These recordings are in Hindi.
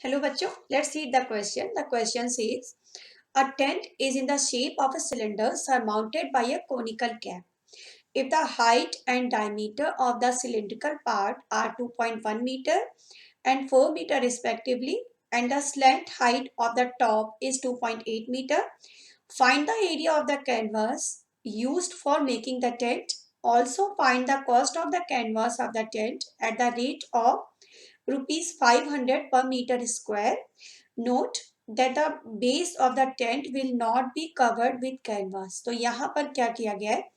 Hello बच्चों, let's read the question. The question says, a tent is in the shape of a cylinder surmounted by a conical cap. If the height and diameter of the cylindrical part are 2.1 meter and 4 meter respectively, and the slant height of the top is 2.8 meter, find the area of the canvas used for making the tent. Also find the cost of the canvas of the tent at the rate of rupees 500 per meter square. Note that the base of the tent will not be covered with canvas. तो यहाँ पर क्या किया गया है,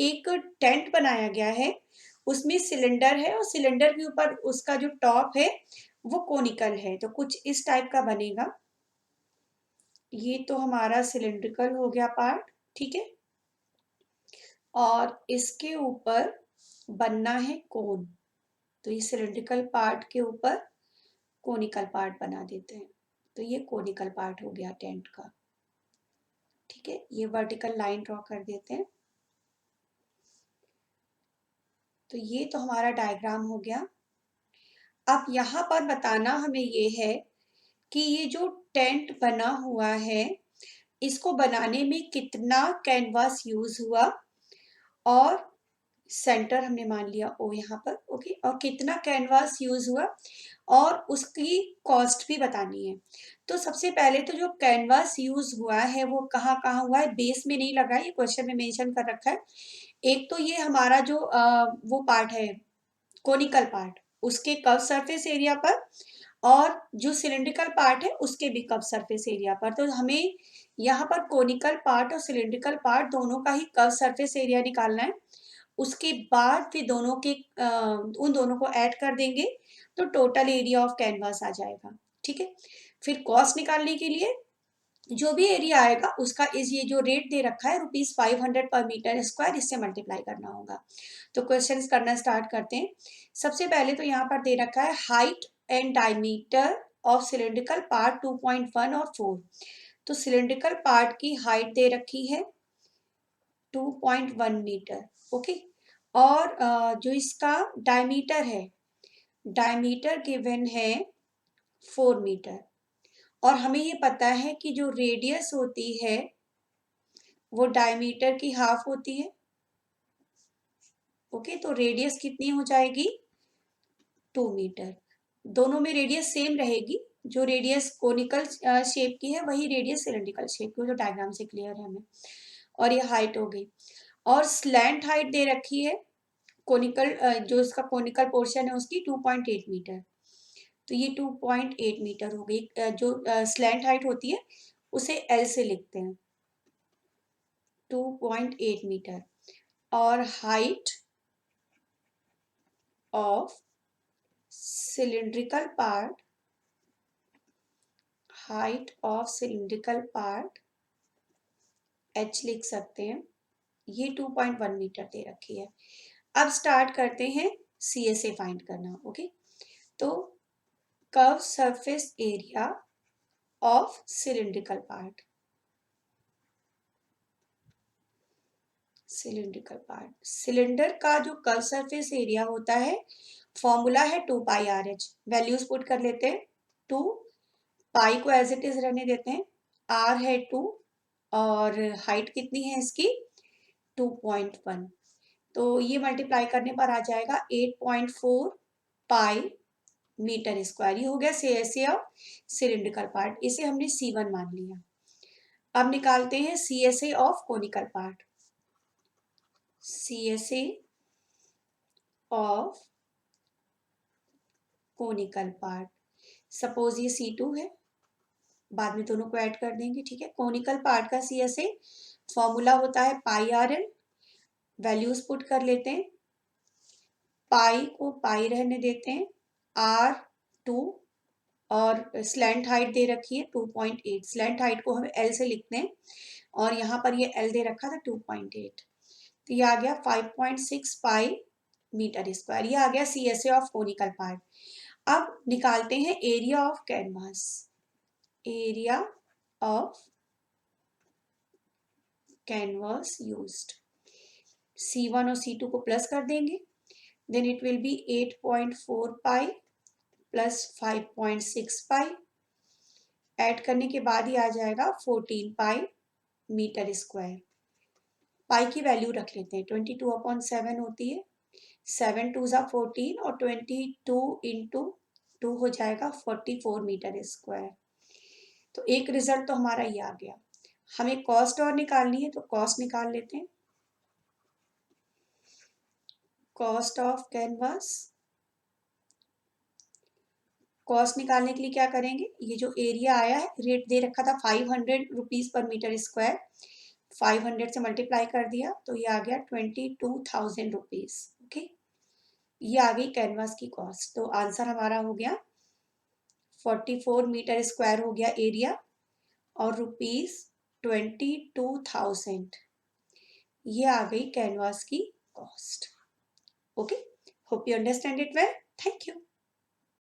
एक टेंट बनाया गया है, उसमें सिलेंडर है और सिलेंडर के ऊपर उसका जो टॉप है वो कोनिकल है, तो कुछ इस टाइप का बनेगा। ये तो हमारा सिलेंड्रिकल हो गया पार्ट, ठीक है, और इसके ऊपर बनना है कोन, तो ये सिलेंड्रिकल पार्ट के ऊपर कोनिकल पार्ट बना देते हैं, तो ये कोनिकल पार्ट हो गया टेंट का, ठीक है। ये वर्टिकल लाइन ड्रॉ कर देते हैं, तो ये तो हमारा डायग्राम हो गया। अब यहाँ पर बताना हमें ये है कि ये जो टेंट बना हुआ है इसको बनाने में कितना कैनवास यूज हुआ, और सेंटर हमने मान लिया ओ यहाँ पर, ओके, और कितना कैनवास यूज हुआ और उसकी कॉस्ट भी बतानी है। तो सबसे पहले तो जो कैनवास यूज हुआ है वो कहाँ कहाँ हुआ है, बेस में नहीं लगा है, ये क्वेश्चन में मेंशन कर रखा है। एक तो ये हमारा जो वो पार्ट है कोनिकल पार्ट, उसके कर्व सरफेस एरिया पर, और जो सिलिंड्रिकल पार्ट है उसके भी कर्व सरफेस एरिया पर। तो हमें यहाँ पर कोनिकल पार्ट और सिलिंड्रिकल पार्ट दोनों का ही कर्व सरफेस एरिया निकालना है। उसके बाद फिर दोनों के उन दोनों को ऐड कर देंगे तो टोटल एरिया ऑफ कैनवास आ जाएगा, ठीक है। फिर कॉस्ट निकालने के लिए जो भी एरिया आएगा उसका इस ये जो रेट दे रखा है रुपीज 500 पर मीटर स्क्वायर, इससे मल्टीप्लाई करना होगा। तो क्वेश्चंस करना स्टार्ट करते हैं। सबसे पहले तो यहाँ पर दे रखा है height and diameter of cylindrical part 2.1 और 4। तो सिलेंड्रिकल पार्ट की हाइट दे रखी है 2.1 मीटर, ओके, और जो इसका डायमीटर है, डायमीटर गिवन है 4 मीटर, और हमें ये पता है कि जो रेडियस होती है वो डायमीटर की हाफ होती है, ओके। तो रेडियस कितनी हो जाएगी 2 मीटर। दोनों में रेडियस सेम रहेगी, जो रेडियस कोनिकल शेप की है वही रेडियस सिलेंड्रिकल शेप की, जो डायग्राम से क्लियर है हमें। और ये हाइट हो गई, और स्लैंट हाइट दे रखी है कोनिकल, जो इसका कोनिकल पोर्शन है उसकी 2.8 मीटर। तो ये 2.8 मीटर हो गई। जो स्लैंट हाइट होती है उसे एल से लिखते हैं, 2.8 मीटर। और height of cylindrical part, height of cylindrical part H लिख सकते हैं, ये 2.1 मीटर दे रखी है। अब स्टार्ट करते हैं CSA फाइंड करना, ओके। तो curve surface area of cylindrical part, cylindrical part, cylinder का जो कर्व सरफेस एरिया होता है फॉर्मूला है 2πRH। वैल्यूज पुट कर लेते हैं, 2 पाई को एज इट इज रहने देते हैं, R है 2 और हाइट कितनी है इसकी 2.1, तो ये मल्टीप्लाई करने पर आ जाएगा 8.4 पाई मीटर स्क्वायर। ये हो गया CSA ऑफ सिलिंड्रिकल पार्ट, इसे हमने C1 मान लिया। अब निकालते हैं CSA of conical part, CSA of conical part, suppose ये C2 है, बाद में दोनों को ऐड कर देंगे, ठीक है। कोनिकल पार्ट का CSA फॉर्मूला होता है πRL, वैल्यूज पुट कर लेते हैं, पाई को पाई रहने देते हैं, R2 और स्लैंट हाइट दे रखी है 2.8, स्लैंट हाइट को हम L से लिखते हैं, और यहाँ पर ये L दे रखा था 2.8, तो ये आ गया 5.6 पाई मीटर स्क्वायर। ये आ गया CSA ऑफ कोनिकल पार्ट। अब निकालते हैं area of canvas, area of canvas used, C1 और C2 को प्लस कर देंगे, then it will be 8.4 pi plus 5.6 pi add करने के बाद ही आ जाएगा 14 पाई मीटर स्क्वायर। पाई की वैल्यू रख लेते हैं, 22/7 होती है, 7 2 ज़ा 14 और 22 इंटू 2 हो जाएगा 44 मीटर स्क्वायर। तो एक रिजल्ट तो हमारा ये आ गया। हमें कॉस्ट और निकालनी है, तो कॉस्ट निकाल लेते हैं। कॉस्ट ऑफ कैनवास, कॉस्ट निकालने के लिए क्या करेंगे, ये जो एरिया आया है, रेट दे रखा था 500 रुपीज पर मीटर स्क्वायर, 500 से मल्टीप्लाई कर दिया तो ये आ गया 22,000 रुपीज। ओके, ये आ गई कैनवास की कॉस्ट। तो आंसर हमारा हो गया 44 मीटर स्क्वायर हो गया एरिया, और रुपीज 22,000, ये आ गई कैनवास की cost. Okay, hope you understand it well. Thank you.